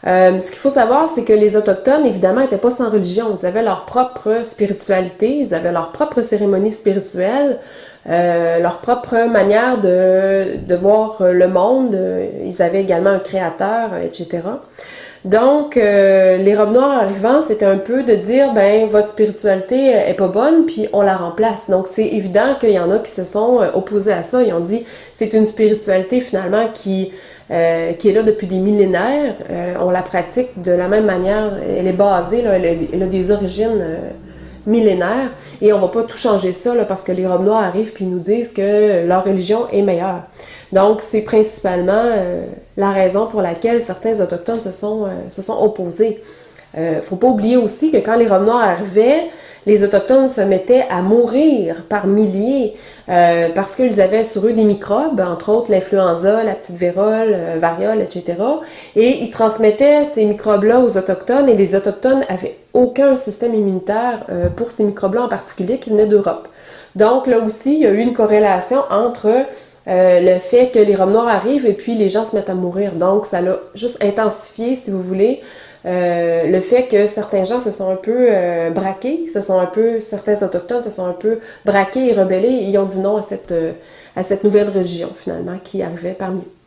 Ce qu'il faut savoir, c'est que les Autochtones, évidemment, n'étaient pas sans religion. Ils avaient leur propre spiritualité, ils avaient leur propre cérémonie spirituelle, leur propre manière de voir le monde. Ils avaient également un créateur, etc. Donc, les robes noires arrivant, c'était un peu de dire, ben, votre spiritualité est pas bonne, puis on la remplace. Donc, c'est évident qu'il y en a qui se sont opposés à ça. Ils ont dit, c'est une spiritualité finalement qui est là depuis des millénaires. On la pratique de la même manière. Elle est basée, là, elle a des origines millénaires. Et on va pas tout changer ça là, parce que les robes noires arrivent puis nous disent que leur religion est meilleure. Donc, c'est principalement la raison pour laquelle certains Autochtones se sont opposés. Faut pas oublier aussi que quand les robes noires arrivaient, les Autochtones se mettaient à mourir par milliers parce qu'ils avaient sur eux des microbes, entre autres l'influenza, la petite vérole, variole, etc. Et ils transmettaient ces microbes-là aux Autochtones et les Autochtones avaient aucun système immunitaire pour ces microbes-là en particulier qui venaient d'Europe. Donc là aussi, il y a eu une corrélation entre le fait que les robes noires arrivent et puis les gens se mettent à mourir. Donc, ça l'a juste intensifié, si vous voulez, le fait que certains gens se sont un peu braqués, certains Autochtones se sont un peu braqués et rebellés et ils ont dit non à cette nouvelle religion, finalement, qui arrivait parmi eux.